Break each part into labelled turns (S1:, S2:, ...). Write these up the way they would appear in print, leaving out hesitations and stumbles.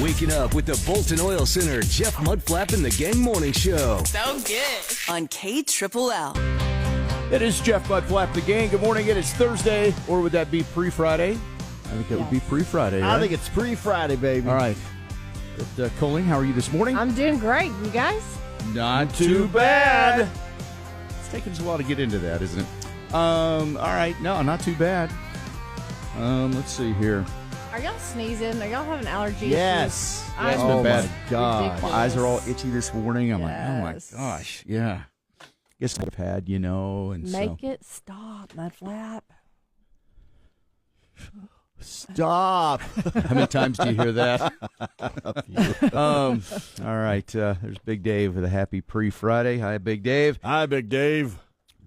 S1: Waking up with the Bolton Oil Center, Jeff Mudflap and the Gang Morning Show.
S2: So good.
S3: On KLLL.
S4: It is Jeff Mudflap the Gang. Good morning. It is Thursday, or would that be pre-Friday? I think that would be pre-Friday, right?
S5: I think it's pre-Friday, baby.
S4: All right. But, Colleen, how are you this morning?
S2: I'm doing great. You guys?
S4: Not too bad. It's taking us a while to get into that, isn't it? All right. No, not too bad. Let's see here.
S2: Are y'all sneezing? Are y'all having allergies?
S5: Yes.
S4: Yeah, it's
S2: I'm
S4: been bad.
S5: My God.
S2: ridiculous.
S4: My eyes are all itchy this morning. I'm
S2: Yes.
S4: like, oh my gosh, yeah. Guess I've had, and
S2: Make it stop, Mudflap.
S5: Stop.
S4: How many times do you hear that? All right. There's Big Dave with a happy pre-Friday. Hi, Big Dave.
S5: Hi, Big Dave.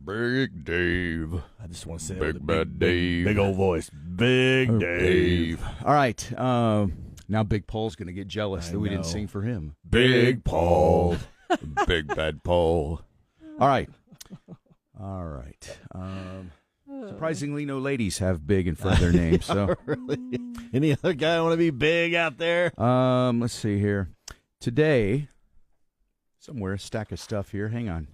S4: Big Dave.
S5: I just want to say it
S4: Big
S5: with a
S4: Bad Dave.
S5: Big old voice. Big Dave.
S4: All right. Now Big Paul's going to get jealous that we didn't
S5: know.
S4: sing for him.
S5: Big Paul.
S4: Big Bad Paul. All right. Surprisingly, no ladies have big in front of their name. So,
S5: Really? Any other guy want to be big out there?
S4: let's see here. Today, somewhere, a stack of stuff here. Hang on.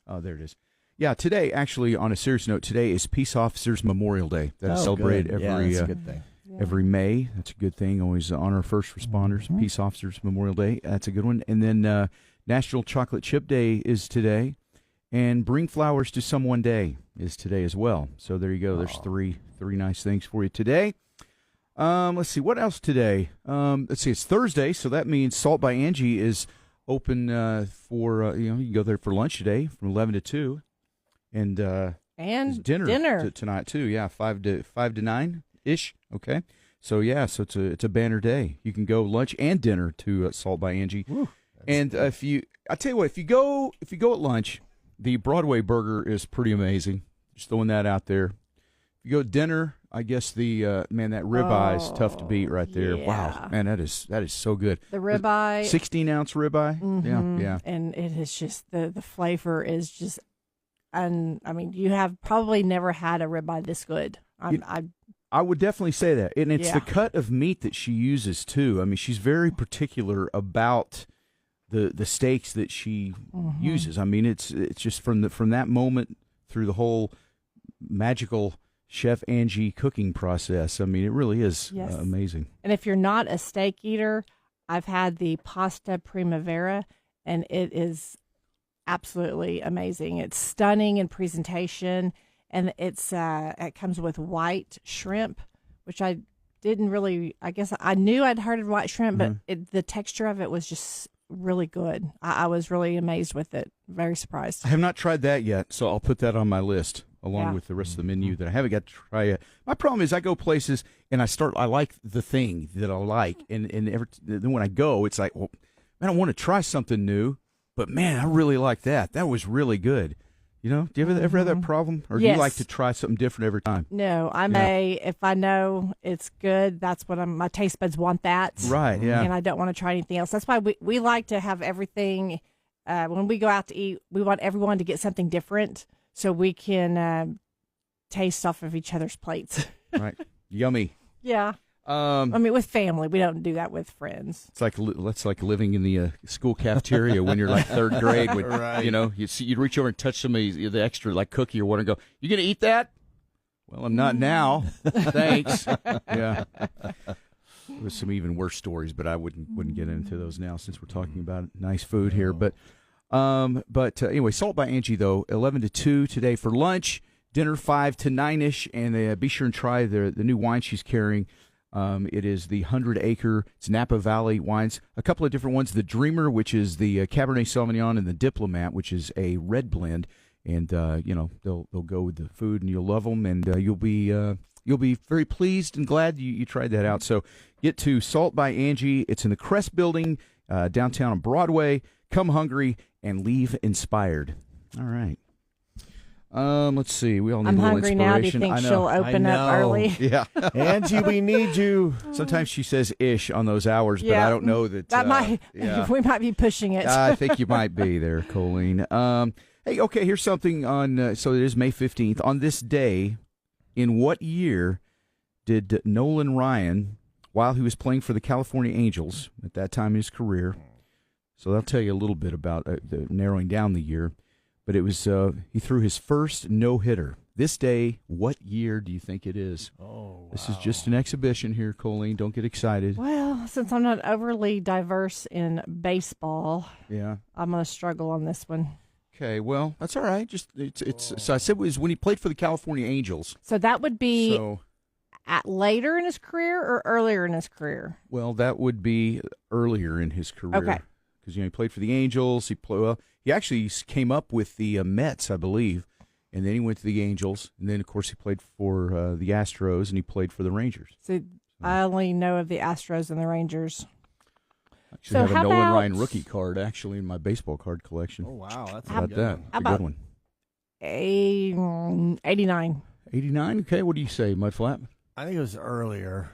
S4: Oh, there it is. Yeah, today, actually, on a serious note, today is Peace Officers Memorial Day. That is celebrated
S5: good. Yeah,
S4: every
S5: that's a good thing.
S4: every May. That's a good thing. Always honor first responders. Peace Officers Memorial Day. That's a good one. And then National Chocolate Chip Day is today. And Bring Flowers to Someone Day is today as well. So there you go. There's three nice things for you today. Let's see. What else today? Let's see. It's Thursday, so that means Salt by Angie is open for, you can go there for lunch today from 11 to 2. And
S2: And
S4: dinner. Tonight, too. Yeah, 5 to 9-ish. Okay. So, yeah, so it's a banner day. You can go lunch and dinner to Salt by Angie.
S5: Woo,
S4: and I tell you what, if you go at lunch, the Broadway burger is pretty amazing. Just throwing that out there. If you go dinner, I guess that ribeye is tough to beat right there.
S2: Yeah.
S4: Wow, man, that is so good.
S2: The ribeye.
S4: 16-ounce ribeye. Yeah.
S2: And it is just, the flavor is just, and I mean, you have probably never had a ribeye this good.
S4: I would definitely say that. And it's
S2: Yeah.
S4: the cut of meat that she uses, too. I mean, she's very particular about the steaks that she uses. I mean, it's just from that moment through the whole magical Chef Angie cooking process. I mean, it really is amazing.
S2: And if you're not a steak eater, I've had the pasta primavera, and it is absolutely amazing. It's stunning in presentation, and it comes with white shrimp, which I didn't really. I guess I knew I'd heard of white shrimp, but the texture of it was just really good. I was really amazed with it. Very surprised.
S4: I have not tried that yet, so I'll put that on my list along with the rest of the menu that I haven't got to try yet. My problem is I go places and I like the thing that I like, and then when I go, it's like, well, I don't want to try something new, but man, I really like that. That was really good. Do you ever have that problem, or do you like to try something different every time?
S2: No, if I know it's good, that's what my taste buds want that.
S4: Right, yeah.
S2: And I don't want to try anything else. That's why we like to have everything, when we go out to eat, we want everyone to get something different so we can taste off of each other's plates.
S4: Right. Yummy.
S2: Yeah. I mean, with family, we don't do that with friends.
S4: It's like living in the school cafeteria when you're like third grade. When,
S5: Right.
S4: you'd reach over and touch the extra like cookie or whatever and go, "You gonna eat that?" Well, I'm not now. Thanks. Yeah. There was some even worse stories, but I wouldn't get into those now since we're talking about nice food here. But anyway, Salt by Angie though, 11 to 2 today for lunch. Dinner 5 to 9-ish, and be sure and try the new wine she's carrying. It is the 100-acre, it's Napa Valley wines. A couple of different ones, the Dreamer, which is the Cabernet Sauvignon, and the Diplomat, which is a red blend. And, they'll go with the food, and you'll love them, and you'll be very pleased and glad you tried that out. So get to Salt by Angie. It's in the Crest Building, downtown on Broadway. Come hungry and leave inspired. All right. Let's see. We all need
S2: I'm
S4: a little
S2: hungry now. Do you
S4: inspiration.
S2: think
S4: I know.
S2: she'll open up early?
S4: Yeah.
S5: Angie, we need you.
S4: Sometimes she says ish on those hours, but I don't know that.
S2: We might be pushing it.
S4: I think you might be there, Colleen. Hey, okay, here's something on, so it is May 15th. On this day, in what year did Nolan Ryan while he was playing for the California Angels at that time in his career. So that'll tell you a little bit about narrowing down the year. But it was he threw his first no-hitter. This day, what year do you think it is?
S5: Oh, wow.
S4: This is just an exhibition here, Colleen. Don't get excited.
S2: Well, since I'm not overly diverse in baseball,
S4: Yeah.
S2: I'm going to struggle on this one.
S4: Okay, well, that's all right. Just so I said it was when he played for the California Angels.
S2: So that would be
S4: So,
S2: at later in his career or earlier in his career?
S4: well, that would be earlier in his career.
S2: Okay.
S4: Because he played for the Angels. He actually came up with the Mets, I believe, and then he went to the Angels, and then of course he played for the Astros, and he played for the Rangers.
S2: So I only know of the Astros and the Rangers.
S4: I actually have a
S2: how
S4: Nolan
S2: about-
S4: Ryan rookie card actually in my baseball card collection.
S5: Oh, wow. That's
S4: How about
S5: good
S4: that?
S5: one.
S4: It's a
S2: about-
S4: good one.
S2: 89.
S4: 89. Okay, what do you say, Mudflap?
S5: I think it was earlier.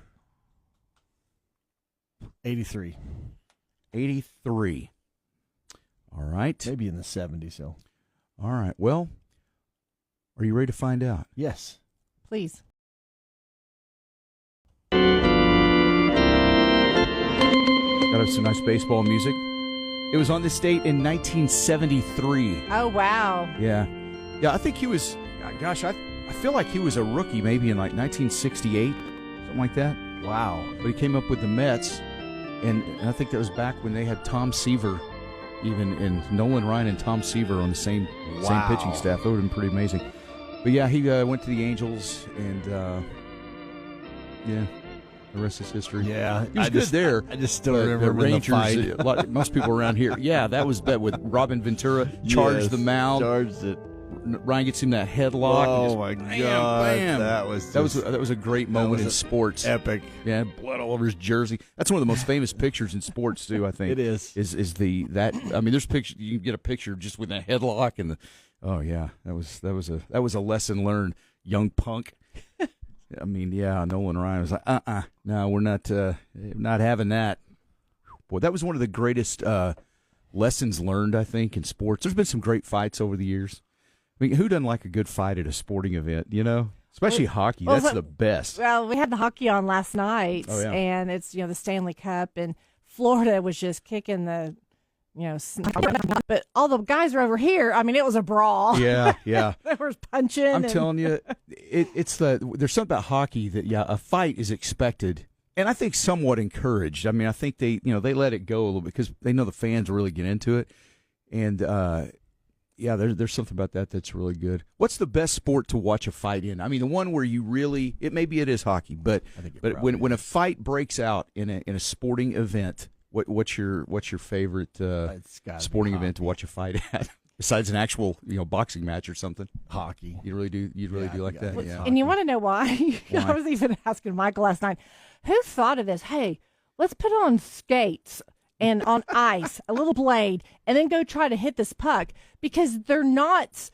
S5: 83.
S4: 83. All right.
S5: Maybe in the 70s, so.
S4: All right. Well, are you ready to find out?
S5: Yes.
S2: Please.
S4: Got to have some nice baseball music. It was on this date in 1973.
S2: Oh, wow.
S4: Yeah. Yeah, I think he was, gosh, I feel like he was a rookie maybe in like 1968, something like that.
S5: Wow.
S4: But he came up with the Mets, and I think that was back when they had Tom Seaver, even, and Nolan Ryan and Tom Seaver on the same pitching staff. That would have been pretty amazing. But yeah, he went to the Angels, and yeah, the rest is history.
S5: Yeah.
S4: He was good there.
S5: I just still
S4: But
S5: remember
S4: the
S5: him in
S4: Rangers,
S5: the fight.
S4: most people around here. Yeah, that was bet with Robin Ventura charged
S5: Yes,
S4: the mound.
S5: Charged it.
S4: Ryan gets him that headlock. and
S5: Oh,
S4: just
S5: my
S4: bam,
S5: God.
S4: bam.
S5: That was
S4: That was a great moment
S5: was
S4: in
S5: a-
S4: sports.
S5: epic.
S4: Yeah, blood all over his jersey. That's one of the most famous pictures in sports too. I think
S5: It is.
S4: Is there's picture you can get a picture just with a headlock and the oh yeah that was a lesson learned, young punk. I mean, yeah, Nolan Ryan was like no, we're not having that. Boy, that was one of the greatest lessons learned, I think, in sports. There's been some great fights over the years. I mean, who doesn't like a good fight at a sporting event, Especially hockey.
S2: well,
S4: That's
S2: so-
S4: the best.
S2: Well, we had the hockey on last night,
S4: Oh, yeah.
S2: and it's, the Stanley Cup, and Florida was just kicking the, but all the guys are over here. I mean, it was a brawl.
S4: Yeah, yeah.
S2: There was punching.
S4: I'm
S2: and-
S4: telling you, there's something about hockey that, a fight is expected, and I think somewhat encouraged. I mean, I think they let it go a little bit because they know the fans really get into it, and yeah, there's something about that that's really good. What's the best sport to watch a fight in? I mean, the one where you really it is hockey, but when a fight breaks out in a sporting event, what's your favorite
S5: It's gotta be
S4: sporting event to
S5: hockey.
S4: watch a fight at? Besides an actual boxing match or something,
S5: Hockey.
S4: you really do like
S5: I
S4: that.
S5: think
S4: Yeah.
S5: it's
S2: And you want to know why?
S4: Why?
S2: I was even asking Michael last night, who thought of this? Hey, let's put on skates and on ice, a little blade, and then go try to hit this puck, because they're not,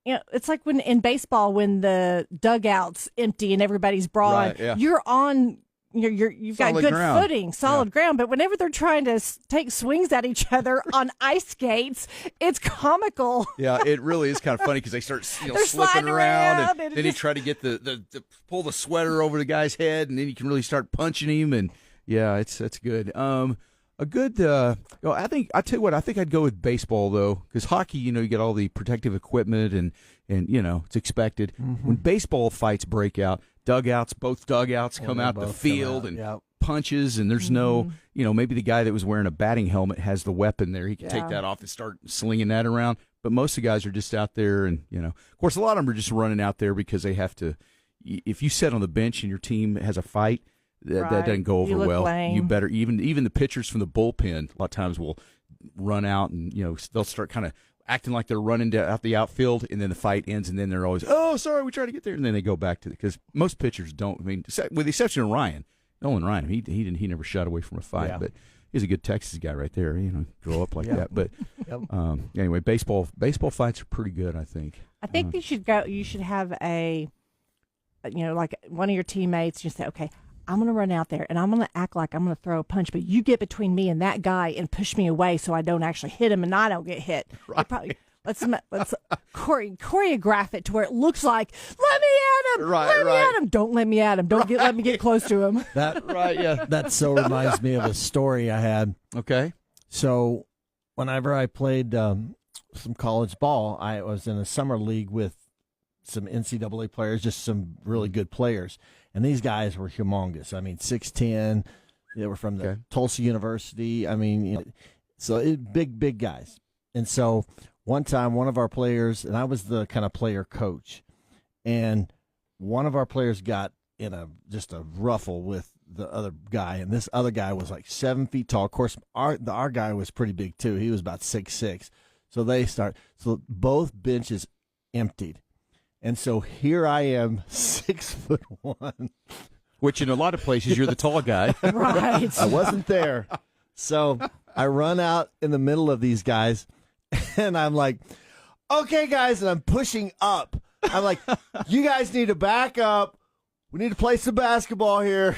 S2: it's like when in baseball when the dugout's empty and everybody's brawling,
S4: Right, yeah.
S2: you're on. You've got
S4: Solid
S2: good
S4: ground.
S2: footing, solid ground. But whenever they're trying to take swings at each other on ice skates, it's comical.
S4: Yeah, it really is kind of funny because they start
S2: They're
S4: slipping
S2: sliding
S4: around,
S2: around,
S4: and
S2: and
S4: then you
S2: just-
S4: try to get the pull the sweater over the guy's head, and then you can really start punching him, and yeah, that's good. A good, I think I'd go with baseball though, because hockey, you get all the protective equipment and it's expected. When baseball fights break out, both dugouts come
S5: they
S4: out the
S5: both come
S4: field
S5: out,
S4: and
S5: yep.
S4: punches, and there's no, maybe the guy that was wearing a batting helmet has the weapon there. He can take
S2: Yeah.
S4: that off and start slinging that around. But most of the guys are just out there, and of course, a lot of them are just running out there because they have to. If you sit on the bench and your team has a fight, that
S2: Right.
S4: doesn't go over
S2: You look
S4: well.
S2: lame.
S4: You better even the pitchers from the bullpen a lot of times will run out, and they'll start kind of acting like they're running out the outfield, and then the fight ends, and then they're always, oh, sorry, we tried to get there, and then they go back to it, because most pitchers don't. I mean, with the exception of Nolan Ryan, he never shot away from a fight,
S5: Yeah.
S4: but he's a good Texas guy right there. Grow up like
S5: Yeah.
S4: that. But
S5: Yep.
S4: anyway, baseball fights are pretty good, I think.
S2: I think you should go. You should have like one of your teammates. You say, okay, I'm going to run out there and I'm going to act like I'm going to throw a punch, but you get between me and that guy and push me away so I don't actually hit him and I don't get hit.
S4: Right.
S2: Let's choreograph it to where it looks like, let me at him, let me at him. Don't let me at him. Let me get close to him.
S5: That so reminds me of a story I had.
S4: Okay.
S5: So whenever I played some college ball, I was in a summer league with some NCAA players, just some really good players. And these guys were humongous. I mean, 6'10". They were from the Tulsa University. I mean, big guys. And so one time, one of our players, and I was the kind of player coach, and one of our players got in just a ruffle with the other guy, and this other guy was like 7 feet tall. Of course, our guy was pretty big too. He was about 6'6". So both benches emptied. And so here I am, 6'1".
S4: Which in a lot of places, you're the tall guy.
S2: Right.
S5: I wasn't there. So I run out in the middle of these guys, and I'm like, okay, guys, and I'm pushing up. I'm like, you guys need to back up. We need to play some basketball here.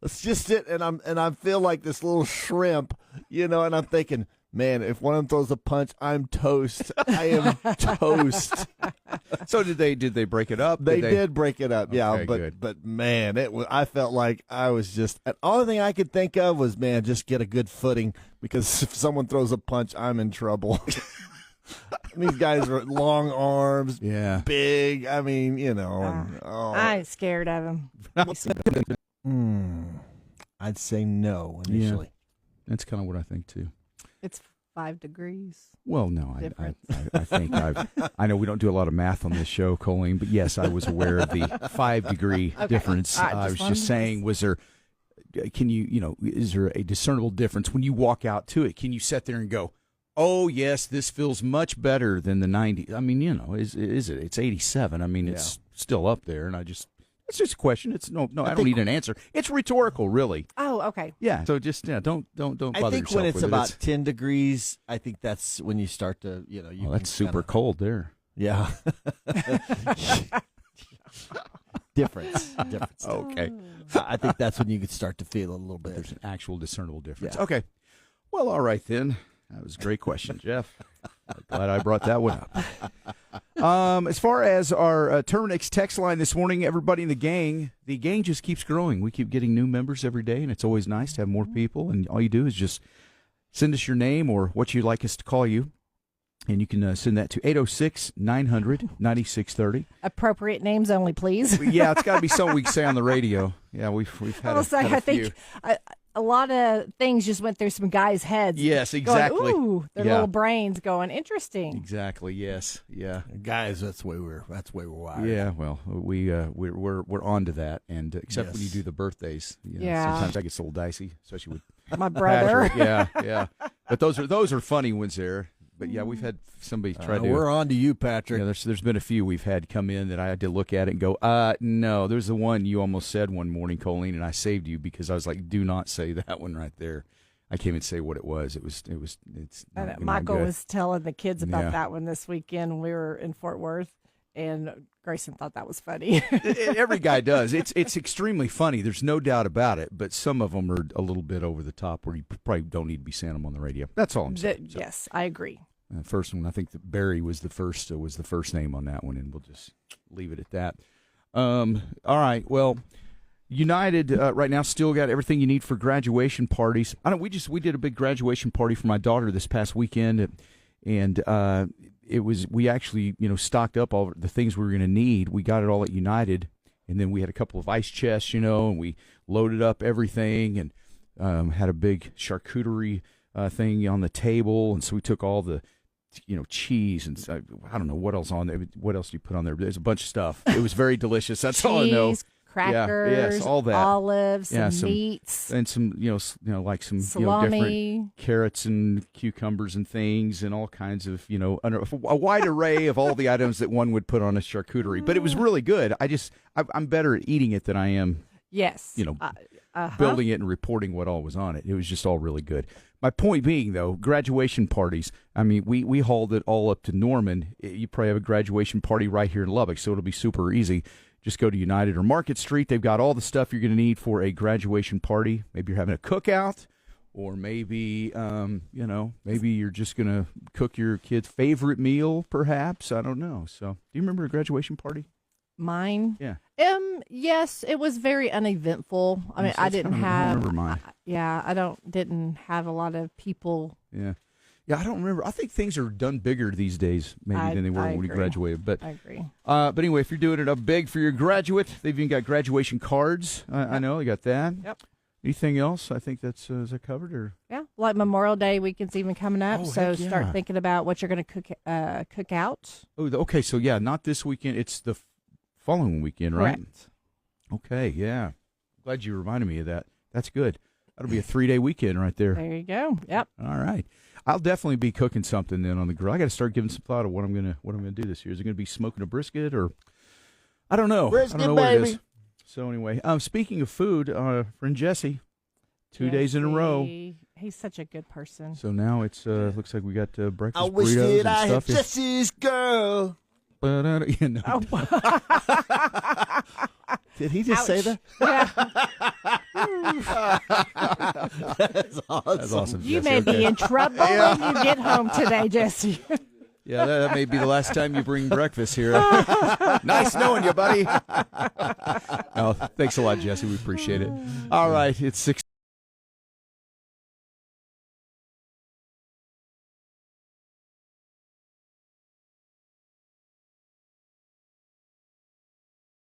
S5: Let's just sit. And I feel like this little shrimp, and I'm thinking, man, if one of them throws a punch, I'm toast. I am toast.
S4: So did they break it up?
S5: They did break it up, yeah.
S4: Okay, good.
S5: But man, I felt like I was just. The only thing I could think of was, man, just get a good footing, because if someone throws a punch, I'm in trouble. These guys are long arms, big. I mean,
S2: I ain't scared of him.
S5: I'd say no initially.
S4: Yeah. That's kind of what I think too.
S2: It's 5 degrees.
S4: Well, no, I think I know we don't do a lot of math on this show, Colleen, but yes, I was aware of the 5-degree difference. I was just saying, is there a discernible difference when you walk out to it? Can you sit there and go, oh, yes, this feels much better than the 90? I mean, is it? It's 87. I mean, it's still up there, and it's just a question. It's no. I don't need an answer. It's rhetorical, really.
S2: Oh, okay.
S4: Yeah. So just don't bother yourself.
S5: I think when it's
S4: with
S5: about
S4: it.
S5: 10 degrees, I think that's when you start to,
S4: that's super cold there.
S5: Yeah. Difference.
S4: Okay.
S5: I think that's when you could start to feel a little bit.
S4: There's an actual discernible difference.
S5: Yeah.
S4: Okay. Well, all right then. That was a great question, Jeff. Glad I brought that one up. As far as our Terminix text line this morning, everybody in the gang just keeps growing. We keep getting new members every day, and it's always nice to have more people. And all you do is just send us your name or what you'd like us to call you. And you can send that to 806-900-9630.
S2: Appropriate names only, please.
S4: Yeah, it's got to be something we can say on the radio. Yeah, we've had a few.
S2: I think a lot of things just went through some guys' heads.
S4: Yes, exactly.
S2: Going, ooh, their little brains going, interesting.
S4: Exactly. Yes. Yeah.
S5: Guys, that's the way we're wired.
S4: Yeah. Well, we're on to that, and except when you do the birthdays, sometimes that gets a little dicey, especially with
S2: my brother.
S4: Patrick. Yeah. But those are funny ones there. But yeah, we've had somebody try to.
S5: We're on to you, Patrick.
S4: Yeah, there's been a few we've had come in that I had to look at it and go, no. There's the one you almost said one morning, Colleen, and I saved you because I was like, do not say that one right there. I can't even say what it was. It's.
S2: Michael was telling the kids about that one this weekend when we were in Fort Worth, and Grayson thought that was funny.
S4: Every guy does. It's extremely funny. There's no doubt about it. But some of them are a little bit over the top, where you probably don't need to be saying them on the radio. That's all I'm saying.
S2: Yes, I agree.
S4: First one, I think that Barry was the first name on that one, and we'll just leave it at that. All right. Well, United right now still got everything you need for graduation parties. We did a big graduation party for my daughter this past weekend, and we actually stocked up all the things we were going to need. We got it all at United, and then we had a couple of ice chests, and we loaded up everything and had a big charcuterie thing on the table, and so we took all the cheese and I don't know what else on there. What else do you put on there? There's a bunch of stuff. It was very delicious. That's all I know.
S2: Crackers,
S4: all that.
S2: Olives, some
S4: meats, and some like some
S2: salami,
S4: different carrots and cucumbers and things, and all kinds of a wide array of all the items that one would put on a charcuterie. But it was really good. I'm better at eating it than I am.
S2: Yes.
S4: Building it and reporting what all was on it. It was just all really good. My point being, though, graduation parties, I mean, we hauled it all up to Norman. You probably have a graduation party right here in Lubbock, so it'll be super easy. Just go to United or Market Street. They've got all the stuff you're going to need for a graduation party. Maybe you're having a cookout, or maybe maybe you're just gonna cook your kid's favorite meal, perhaps. I don't know. So, do you remember a graduation party?
S2: Mine?
S4: Yeah.
S2: Yes, it was very uneventful. I mean, I didn't have.
S4: I remember mine.
S2: I didn't have a lot of people.
S4: Yeah. Yeah, I don't remember. I think things are done bigger these days, maybe than they were when we graduated. But
S2: I agree.
S4: But anyway, if you're doing it up big for your graduate, they've even got graduation cards. I know they got that.
S2: Yep.
S4: Anything else? I think that's is that covered or
S2: Yeah, like Memorial Day weekend's even coming up, so
S4: heck yeah.
S2: start thinking about what you're going to cook out.
S4: Oh, okay. So yeah, not this weekend. It's the following weekend, right?
S2: Correct.
S4: Okay. Yeah. Glad you reminded me of that. That's good. That'll be a 3-day weekend right there.
S2: There you go. Yep.
S4: All right. I'll definitely be cooking something then on the grill. I got to start giving some thought of what I'm gonna do this year. Is it gonna be smoking a brisket or I don't know.
S5: Brisket,
S4: I don't know
S5: baby.
S4: what it is. So anyway, speaking of food, friend Jesse, 2 days in a row.
S2: He's such a good person.
S4: So now it's looks like we got breakfast
S5: I wish
S4: burritos
S5: that I
S4: and
S5: had
S4: stuff.
S5: Jesse's girl.
S4: You know.
S5: Did he just say that? That's awesome.
S4: That's awesome.
S2: You
S4: Jesse.
S2: may
S4: Okay.
S2: be in trouble when you get home today, Jesse.
S4: Yeah, that may be the last time you bring breakfast here. Nice knowing you, buddy. Oh, thanks a lot, Jesse. We appreciate it. All right, it's 6.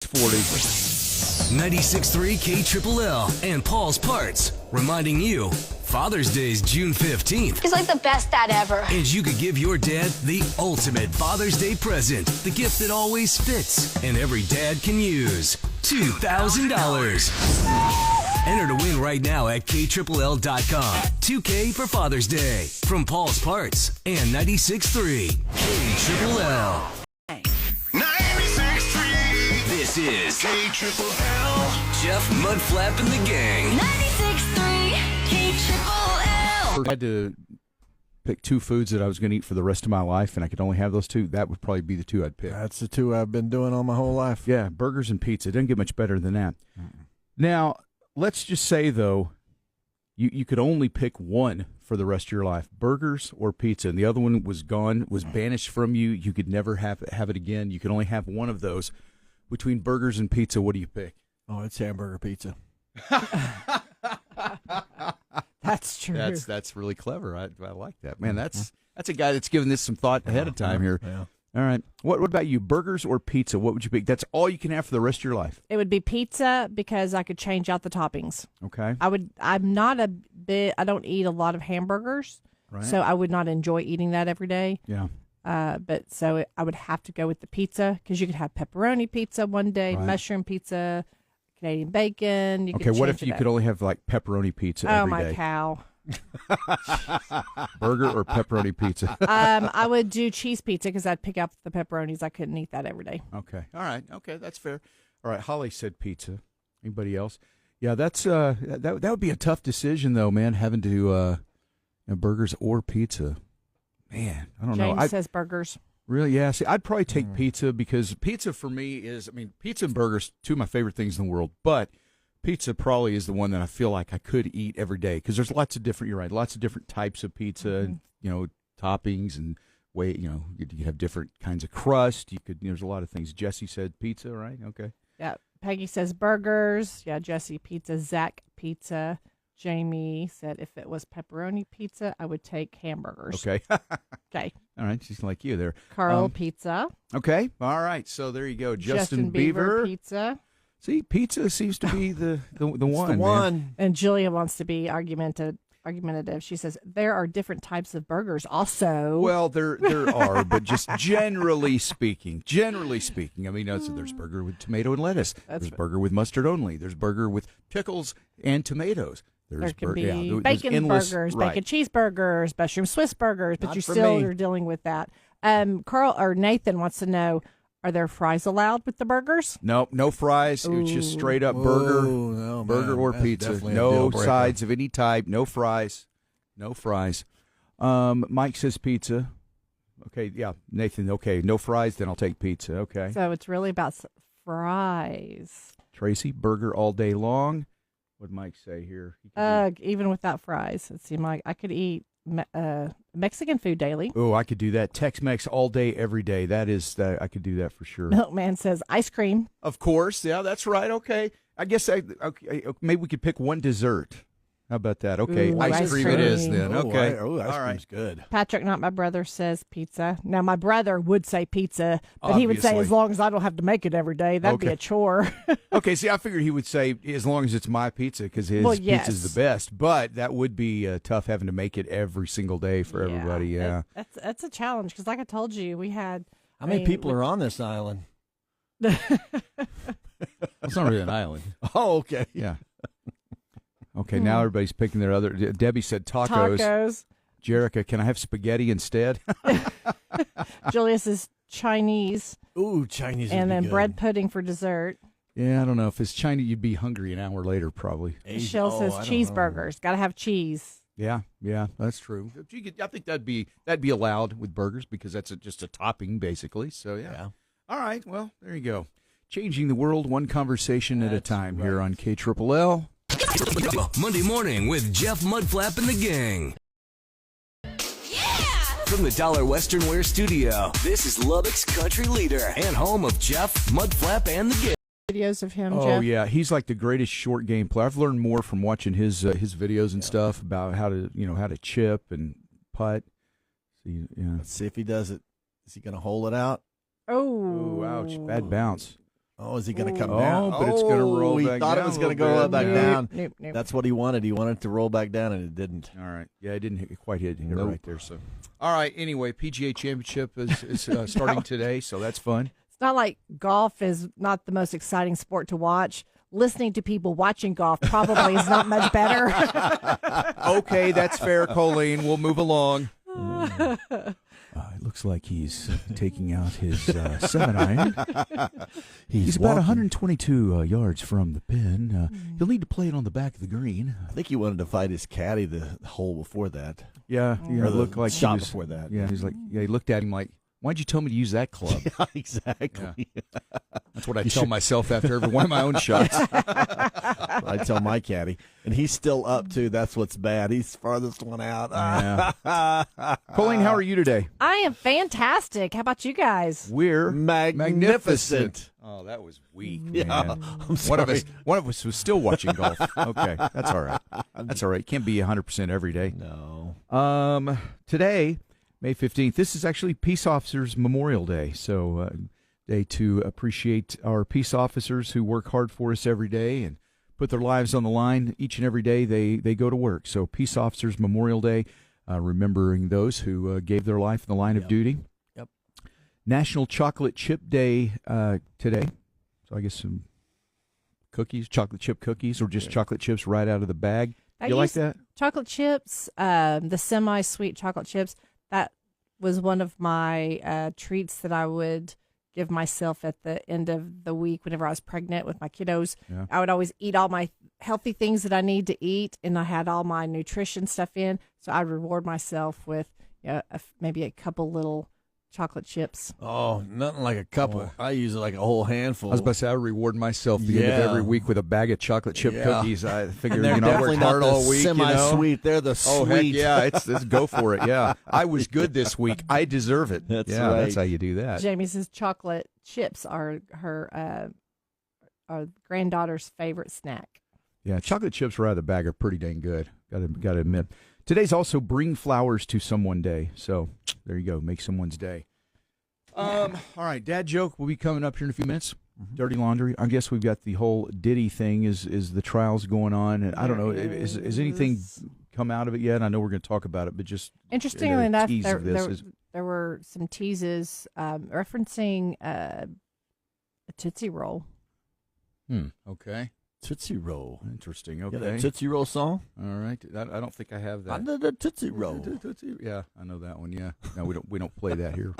S4: $40.
S1: 96.3 KLLL and Paul's Parts, reminding you Father's Day is June 15th.
S3: He's like the best dad ever.
S1: And you could give your dad the ultimate Father's Day present, the gift that always fits and every dad can use. $2,000. Enter to win right now at KLLL.com. 2K for Father's Day from Paul's Parts and 96.3 KLLL.
S6: 96.3.
S1: This is
S6: KLLL.
S1: Jeff Mudflap and the Gang.
S3: 96.3 KLLL.
S4: I had to pick two foods that I was going to eat for the rest of my life, and I could only have those two. That would probably be the two I'd pick.
S5: That's the two I've been doing all my whole life.
S4: Yeah, burgers and pizza. It doesn't get much better than that. Now, let's just say, though, you could only pick one for the rest of your life, burgers or pizza, and the other one was gone, was banished from you. You could never have it again. You could only have one of those. Between burgers and pizza, what do you pick?
S5: Oh, it's hamburger pizza.
S2: That's true.
S4: That's really clever. I like that. Man, that's a guy that's given this some thought ahead of time here.
S5: Yeah.
S4: All right. What about you? Burgers or pizza? What would you pick? That's all you can have for the rest of your life.
S2: It would be pizza because I could change out the toppings.
S4: Okay.
S2: I'm not I don't eat a lot of hamburgers,
S4: Right.
S2: so I would not enjoy eating that every day.
S4: Yeah.
S2: But so I would have to go with the pizza because you could have pepperoni pizza one day,
S4: Right.
S2: mushroom pizza, Canadian bacon. You
S4: Okay.
S2: could
S4: What
S2: change
S4: if you
S2: it
S4: could
S2: up.
S4: only have like pepperoni pizza
S2: Oh
S4: every
S2: my
S4: day?
S2: cow!
S4: Burger or pepperoni pizza?
S2: I would do cheese pizza because I'd pick out the pepperonis. I couldn't eat that every day.
S4: Okay. All right. Okay, that's fair. All right. Holly said pizza. Anybody else? Yeah, that's that would be a tough decision though, man. Having to burgers or pizza. Man, I don't know.
S2: James says burgers.
S4: Really? Yeah. See, I'd probably take pizza because pizza for me is, pizza and burgers, two of my favorite things in the world. But pizza probably is the one that I feel like I could eat every day because there's lots of different. You're right. Lots of different types of pizza, and toppings and you have different kinds of crust. There's a lot of things. Jesse said pizza, right? Okay.
S2: Yeah. Peggy says burgers. Yeah. Jesse pizza. Zach pizza. Jamie said if it was pepperoni pizza, I would take hamburgers.
S4: Okay.
S2: Okay.
S4: All right. She's like you there.
S2: Carl pizza.
S4: Okay. All right. So there you go. Justin
S2: Bieber
S4: Bieber.
S2: pizza.
S4: See, pizza seems to be the one.
S5: The
S4: man.
S5: one.
S2: And Julia wants to be argumentative. She says there are different types of burgers also.
S4: Well, there are, but just generally speaking, there's burger with tomato and lettuce. There's burger with mustard only. There's burger with pickles and tomatoes.
S2: There can be
S4: there's
S2: bacon
S4: endless,
S2: burgers,
S4: right.
S2: bacon cheeseburgers, mushroom Swiss burgers, but
S5: Not
S2: you
S5: for
S2: still
S5: me.
S2: are dealing with that. Carl or Nathan wants to know, are there fries allowed with the burgers?
S4: Nope, no fries. It's just straight up burger,
S5: no,
S4: burger
S5: man.
S4: or
S5: That's
S4: pizza.
S5: definitely a
S4: No
S5: deal breaker.
S4: sides of any type. No fries. Mike says pizza. Okay, yeah, Nathan. Okay, no fries. Then I'll take pizza. Okay.
S2: So it's really about fries.
S4: Tracy, burger all day long. What'd Mike say here? He could
S2: Even without fries, it seemed like I could eat Mexican food daily.
S4: Oh, I could do that. Tex-Mex all day, every day. That is, I could do that for sure.
S2: Milkman says ice cream.
S4: Of course. Yeah, that's right. Okay. I guess maybe we could pick one dessert. How about that? Okay,
S2: Ooh,
S4: ice cream it is then. Okay.
S5: Ice
S4: all right.
S5: cream's good.
S2: Patrick, not my brother, says pizza. Now, my brother would say pizza, but he would say
S4: Obviously.
S2: as long as I don't have to make it every day, that'd be
S4: Okay.
S2: a chore.
S4: Okay, see, I figured he would say as long as it's my pizza because his
S2: Well, yes.
S4: pizza's the best. But that would be tough having to make it every single day for everybody. Yeah.
S2: That's a challenge because, like I told you, we had.
S5: How many people are on this island?
S4: It's not really an island.
S5: Oh, okay.
S4: Yeah. Okay, now everybody's picking their other. Debbie said tacos.
S2: Tacos.
S4: Jerica, can I have spaghetti instead?
S2: Julius is Chinese,
S5: Ooh, Chinese.
S2: and
S5: would be
S2: then
S5: good.
S2: bread pudding for dessert.
S4: Yeah, I don't know. If it's Chinese, you'd be hungry an hour later, probably.
S2: Michelle
S5: Oh,
S2: says
S5: I don't know.
S2: cheeseburgers. Got to have cheese.
S4: Yeah, that's true. If you could, I think that'd be allowed with burgers because that's just a topping, basically. So yeah. All right. Well, there you go. Changing the world one conversation at a time here on KLLL.
S1: Monday morning with Jeff Mudflap and the gang.
S3: Yeah!
S1: From the Dollar Western Wear Studio, this is Lubbock's country leader and home of Jeff Mudflap and the gang.
S2: Videos of him,
S4: Oh
S2: Jeff.
S4: yeah, he's like the greatest short game player. I've learned more from watching his videos and stuff about how to chip and putt. See, yeah.
S5: Let's see if he does it. Is he going to hold it out?
S2: Oh,
S4: Oh, ouch! Bad bounce.
S5: Oh, is he going to come
S4: Oh,
S5: down?
S4: but it's gonna roll
S5: He
S4: back
S5: thought
S4: down
S5: it was
S4: a
S5: going to
S4: little
S5: go
S4: bit.
S5: back
S4: Nope,
S5: down.
S2: Nope, nope.
S5: That's what he wanted. He wanted it to roll back down, and it didn't.
S4: All right. Yeah, it didn't quite hit
S5: Nope.
S4: right there. So, all right. Anyway, PGA Championship is starting today, so that's fun.
S2: It's not like golf is not the most exciting sport to watch. Listening to people watching golf probably is not much better.
S4: Okay, that's fair, Colleen. We'll move along. It looks like he's taking out his 7-iron. He's about
S5: walking.
S4: 122 yards from the pin. He'll need to play it on the back of the green.
S5: I think he wanted to fight his caddy the hole before that.
S4: Yeah,
S5: Or
S4: it
S5: the
S4: looked like
S5: shot
S4: he was,
S5: before that.
S4: Yeah, he's like, he looked at him like, "Why'd you tell me to use that club?"
S5: Yeah, exactly.
S4: That's what I tell myself after every one of my own shots.
S5: I tell my caddy, and he's still up too. That's what's bad. He's farthest one out.
S4: Colleen, how are you today?
S2: I am fantastic. How about you guys?
S4: We're
S5: Magnificent.
S4: Oh, that was weak.
S5: Yeah,
S4: man.
S5: I'm sorry.
S4: One of us was still watching golf. Okay, that's all right. That's all right. Can't be 100% every day.
S5: No.
S4: Today, May 15th, this is actually Peace Officers Memorial Day. So, day to appreciate our peace officers who work hard for us every day and put their lives on the line each and every day they go to work. So, Peace Officers Memorial Day, remembering those who gave their life in the line of duty.
S5: Yep.
S4: National Chocolate Chip Day today. So, I guess some cookies, chocolate chip cookies, or just chocolate chips right out of the bag.
S2: I
S4: You like
S2: used
S4: that?
S2: Chocolate chips, the semi-sweet chocolate chips. That was one of my treats that I would give myself at the end of the week whenever I was pregnant with my kiddos.
S4: Yeah.
S2: I would always eat all my healthy things that I need to eat, and I had all my nutrition stuff in. So I'd reward myself with maybe a couple little chocolate chips.
S5: Oh, nothing like a couple. I use it like a whole handful.
S4: I was about to say I reward myself the end of
S5: Yeah.
S4: every week with a bag of chocolate chip
S5: Yeah.
S4: cookies. I figure
S5: and they're
S4: I
S5: definitely
S4: worked
S5: not
S4: hard
S5: the
S4: all week.
S5: semi-sweet. They're the
S4: Oh
S5: sweet.
S4: heck yeah! It's go for it. Yeah, I was good this week. I deserve it.
S5: That's
S4: yeah,
S5: right.
S4: That's how you do that.
S2: Jamie says chocolate chips are her granddaughter's favorite snack.
S4: Yeah, chocolate chips right out of the bag are pretty dang good. Got to admit. Today's also Bring Flowers to Someone Day. So there you go. Make someone's day. All right, dad joke will be coming up here in a few minutes. Dirty laundry. I guess we've got the whole Diddy thing. Is the trials going on? And I don't know. Is anything come out of it yet? I know we're going to talk about it, but just
S2: Interestingly enough,
S4: tease of this is-
S2: there were some teases referencing a Tootsie Roll.
S4: Okay.
S5: Tootsie Roll.
S4: Interesting.
S5: You
S4: Okay.
S5: got that Tootsie Roll song?
S4: All right. I don't think I have that.
S5: Under the Tootsie Roll.
S4: Yeah, I know that one. Yeah. No, we don't play that here.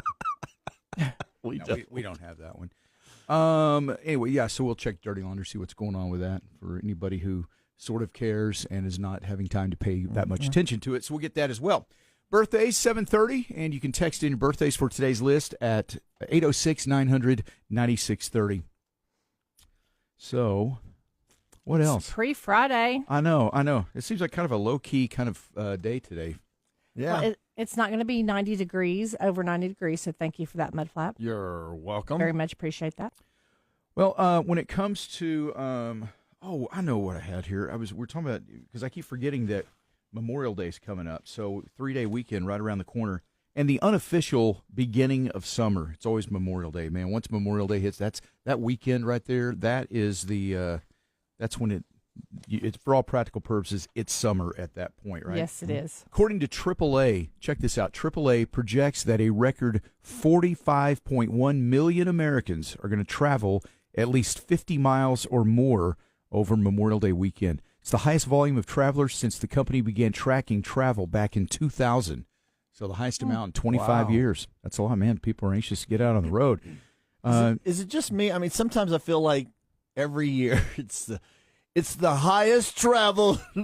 S5: We
S4: No, we don't have that one. Anyway, yeah, so we'll check Dirty Laundry, see what's going on with that for anybody who sort of cares and is not having time to pay that much attention to it. So we'll get that as well. Birthdays, 7:30, and you can text in your birthdays for today's list at 806-900-9630. So What else?
S2: Pre-Friday.
S4: I know. It seems like kind of a low-key kind of day today.
S5: Yeah.
S2: Well, it's not going to be 90 degrees, over 90 degrees, so thank you for that, Mudflap.
S5: You're welcome.
S2: Very much appreciate that.
S4: Well, when it comes to, I know what I had here. We're talking about, because I keep forgetting that Memorial Day's coming up. So 3-day weekend right around the corner. And the unofficial beginning of summer. It's always Memorial Day, man. Once Memorial Day hits, that weekend right there, that is that's when it's for all practical purposes, it's summer at that point, right?
S2: Yes, it is.
S4: According to AAA, check this out. AAA projects that a record 45.1 million Americans are going to travel at least 50 miles or more over Memorial Day weekend. It's the highest volume of travelers since the company began tracking travel back in 2000. So the highest amount in 25 years. That's a lot, man. People are anxious to get out on the road.
S5: Is it just me? I mean, sometimes I feel like every year it's the highest travel.
S4: I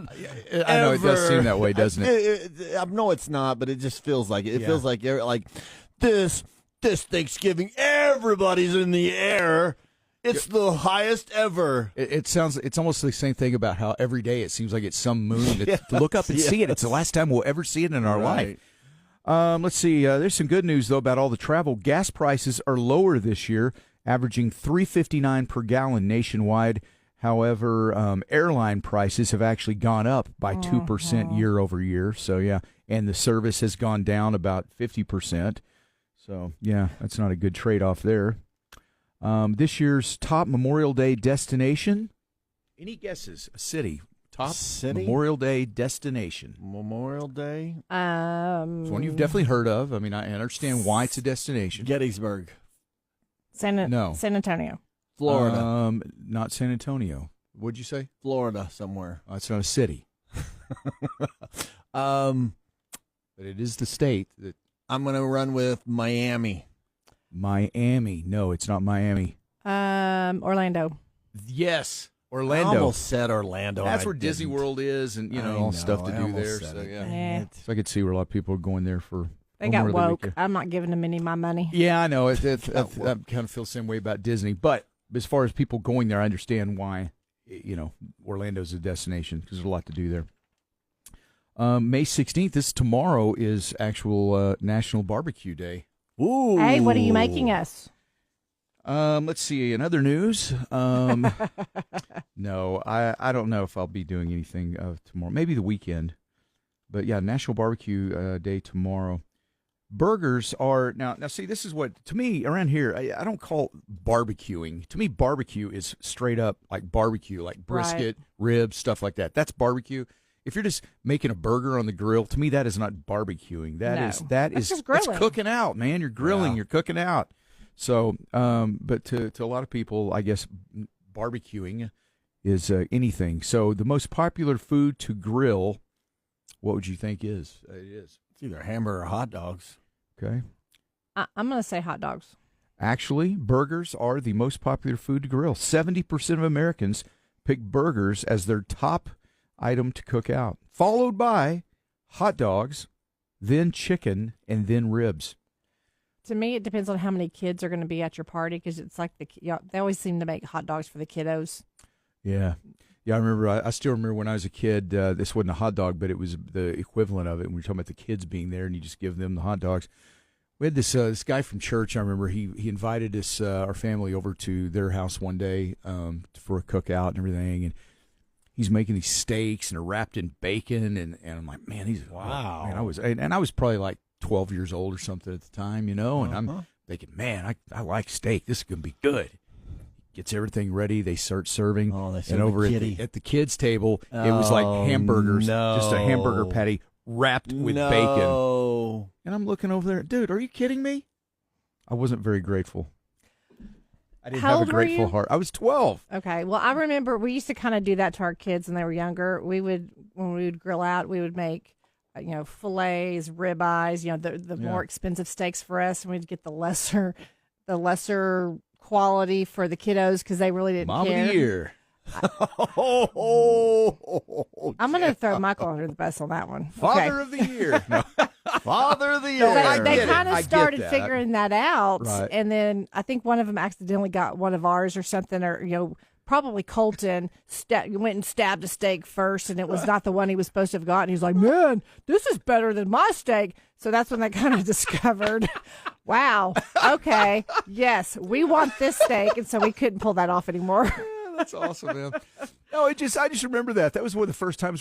S4: know it does seem that way, doesn't it?
S5: I know it's not, but it just feels like it. It feels like this Thanksgiving, everybody's in the air. It's the highest ever.
S4: It's almost the same thing about how every day it seems like it's some moon. To look up and see it. It's the last time we'll ever see it in our life. Let's see. There's some good news, though, about all the travel. Gas prices are lower this year, averaging $3.59 per gallon nationwide. However, airline prices have actually gone up by 2% year over year. So, yeah, and the service has gone down about 50%. So, yeah, that's not a good trade-off there. This year's top Memorial Day destination. Any guesses? A city. Top
S5: city?
S4: Memorial Day destination.
S5: Memorial Day?
S4: It's one you've definitely heard of. I mean, I understand why it's a destination.
S5: Gettysburg.
S2: San Antonio.
S5: Florida.
S4: Not San Antonio. What'd you say?
S5: Florida somewhere.
S4: It's not a city. But it is the state.
S5: I'm going to run with Miami.
S4: Miami. No, it's not Miami.
S2: Orlando.
S4: Yes. Orlando.
S5: I almost said Orlando.
S4: That's where Disney World is, and all stuff to do there. So yeah, so I could see where a lot of people are going there for.
S2: They got woke. I'm not giving them any of my money.
S4: Yeah, I know. I kind of feel the same way about Disney, but as far as people going there, I understand why. Orlando's a destination because there's a lot to do there. May 16th, tomorrow, is actual National Barbecue Day.
S5: Ooh.
S2: Hey, what are you making us?
S4: Let's see. In other news, no, I don't know if I'll be doing anything tomorrow. Maybe the weekend, but yeah, National Barbecue Day tomorrow. Burgers are now. See, this is what to me around here. I don't call barbecuing. To me, barbecue is straight up like barbecue, like brisket, ribs, stuff like that. That's barbecue. If you're just making a burger on the grill, to me that is not barbecuing. That's cooking out, man. You're grilling, you're cooking out. So, but to a lot of people, I guess barbecuing is anything. So the most popular food to grill, what would you think is? It is.
S5: It's either hamburger or hot dogs.
S4: Okay.
S2: I'm going to say hot dogs.
S4: Actually, burgers are the most popular food to grill. 70% of Americans pick burgers as their top item to cook out, followed by hot dogs, then chicken, and then ribs.
S2: To me, it depends on how many kids are going to be at your party because it's like they always seem to make hot dogs for the kiddos.
S4: Yeah. Yeah, I remember. I still remember when I was a kid, this wasn't a hot dog, but it was the equivalent of it. And we were talking about the kids being there, and you just give them the hot dogs. We had this guy from church. I remember he invited us, our family, over to their house one day for a cookout and everything. And he's making these steaks and they're wrapped in bacon, and I'm like, man, wow. Man, I was probably like 12 years old or something at the time, and I'm thinking, man, I like steak. This is gonna be good. Gets everything ready. They start serving. And over at the kids' table, it was like hamburgers, just a hamburger patty wrapped with bacon. And I'm looking over there, dude, are you kidding me? I wasn't very grateful. I didn't have a grateful heart. I was 12.
S2: Okay. Well, I remember we used to kind of do that to our kids when they were younger. When we would grill out, we would make, fillets, ribeyes, the more expensive steaks for us, and we'd get the lesser quality for the kiddos because they really didn't care.
S4: Mom of the year.
S2: I'm going to throw Michael under the bus on that one.
S4: Father of the year. No. Father of the year.
S2: They kind of started figuring that out, and then I think one of them accidentally got one of ours or something, or probably Colton went and stabbed a steak first, and it was not the one he was supposed to have gotten. He's like, man, this is better than my steak. So that's when they kind of discovered, wow, okay, yes, we want this steak, and so we couldn't pull that off anymore.
S4: That's awesome, man. No, I just remember that. That was one of the first times where